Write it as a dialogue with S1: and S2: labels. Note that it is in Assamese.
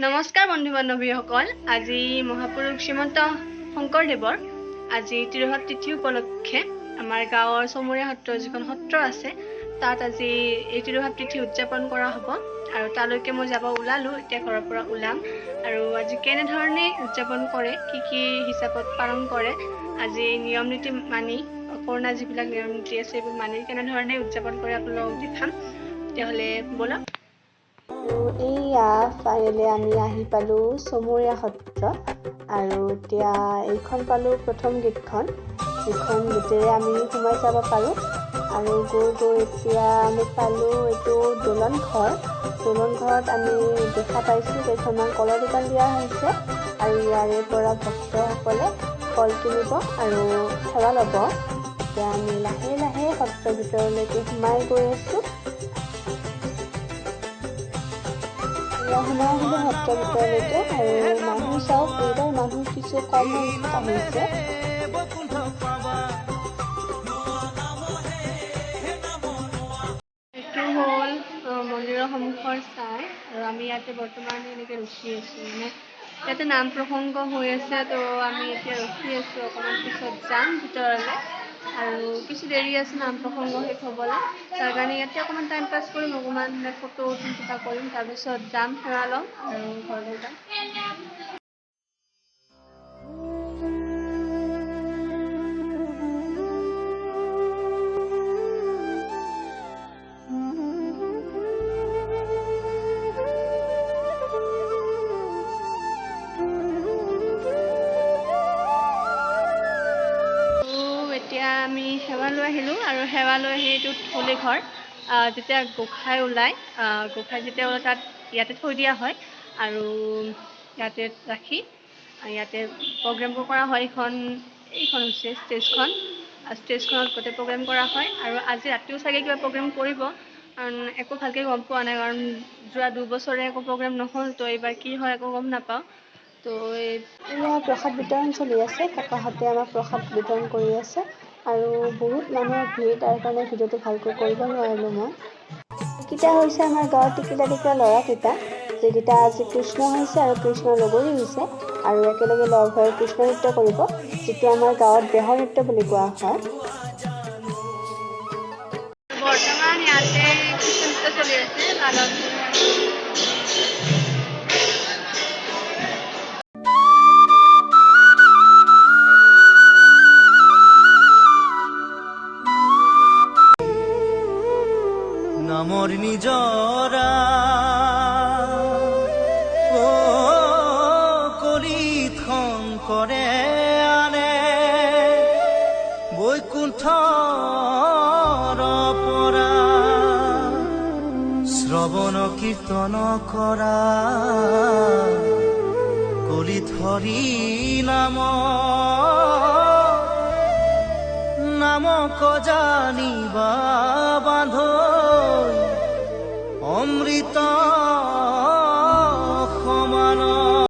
S1: নমস্কাৰ বন্ধু বান্ধৱীসকল, আজি মহাপুৰুষ শ্ৰীমন্ত শংকৰদেৱৰ আজি তিৰোভাৱ তিথি উপলক্ষে আমাৰ গাঁৱৰ চমুৰীয়া সত্ৰ যিখন সত্ৰ আছে তাত আজি এই তিৰোভাৱ তিথি উদযাপন কৰা হ'ব আৰু তালৈকে মই যাব ওলালোঁ। এতিয়া ঘৰৰ পৰা ওলাম আৰু আজি কেনেধৰণে উদযাপন কৰে, কি হিচাপত পালন কৰে, আজি নিয়ম নীতি মানি কৰোণা যিবিলাক নিয়ম নীতি আছে এইবোৰ মানি কেনেধৰণে উদযাপন কৰে আপোনালোকক দেখাম। তেতিয়াহ'লে ব'লক।
S2: এইয়া ফাইনেলি আমি আহি পালোঁ চমুৰীয়া সত্ৰ আৰু এতিয়া এইখন পালোঁ প্ৰথম গেটখন, যিখন গেটেৰে আমি সোমাই যাব পাৰোঁ আৰু গৈ এতিয়া আমি পালোঁ এইটো দোলন ঘৰত আমি দেখা পাইছোঁ কেইখনমান কলৰ দোকান দিয়া হৈছে আৰু ইয়াৰে পৰা ভক্তসকলে ফল কিনিব আৰু সেৱা ল'ব। এতিয়া আমি লাহে লাহে সত্ৰৰ ভিতৰলৈকে সোমাই গৈ আছোঁ। সোমাই আহিলোঁ সত্ৰৰ ভিতৰলৈকে আৰু মানুহ চাওক, এইবাৰ মানুহ কিছু কম সংখ্যক আহিছে।
S1: এইটো হ'ল মন্দিৰৰ সন্মুখৰ চাই আৰু আমি ইয়াতে বৰ্তমান এনেকৈ ৰখি আছোঁ, মানে ইয়াতে নাম প্ৰসংগ হৈ আছে, তো আমি এতিয়া ৰখি আছোঁ। অকণমান পিছত যাম ভিতৰলৈ আৰু কিছু দেৰি আছে নাম প্ৰসংগ শেষ হ'বলৈ, তাৰ কাৰণে ইয়াতে অকণমান টাইম পাছ কৰিম, অকণমান ফটো উঠিম, কিবা কৰিম, তাৰপিছত যাম, সেৱা ল'ম আৰু ঘৰলৈ যাম। এতিয়া আমি সেৱা লৈ আহিলোঁ আৰু সেৱা লৈ আহি এইটো থলী ঘৰ, যেতিয়া গোঁসাই ওলায়, তাত ইয়াতে থৈ দিয়া হয় আৰু ইয়াতে ৰাখি ইয়াতে প্ৰগ্ৰেমবোৰ কৰা হয়। এইখন হৈছে ষ্টেজখনত গোটেই প্ৰগ্ৰেম কৰা হয় আৰু আজি ৰাতিও চাগে কিবা প্ৰগ্ৰেম কৰিব, কাৰণ একো ভালকৈ গম পোৱা নাই, কাৰণ যোৱা 2 বছৰে একো প্ৰগ্ৰেম নহ'ল, তো এইবাৰ কি হয় একো গম নাপাওঁ। তো
S2: এয়া প্ৰসাদ বিতৰণ চলি আছে, ককাহঁতে আমাক প্ৰসাদ বিতৰণ কৰি আছে আৰু বহুত মানুহৰ ভিৰ, তাৰ কাৰণে ভিডিঅ'টো ভালকৈ কৰিব নোৱাৰিলোঁ মই। এইকেইটা হৈছে আমাৰ গাঁৱৰ টিকিলা ল'ৰাকেইটা, যিকেইটা আজি কৃষ্ণ হৈছে আৰু কৃষ্ণৰ লগৰী হৈছে আৰু একেলগে লগ হৈ কৃষ্ণ নৃত্য কৰিব, যিটো আমাৰ গাঁৱত বেহ নৃত্য বুলি কোৱা হয়।
S1: বৰ্তমান ইয়াতে কৃষ্ণ নৃত্য চলি আছে।
S3: নামৰ নিজৰা কলিত শংকৰে আনে, বৈকুণ্ঠৰ পৰা শ্ৰৱণ কীৰ্তন কৰা, কলিত হৰি নামক জানিবা বান্ধ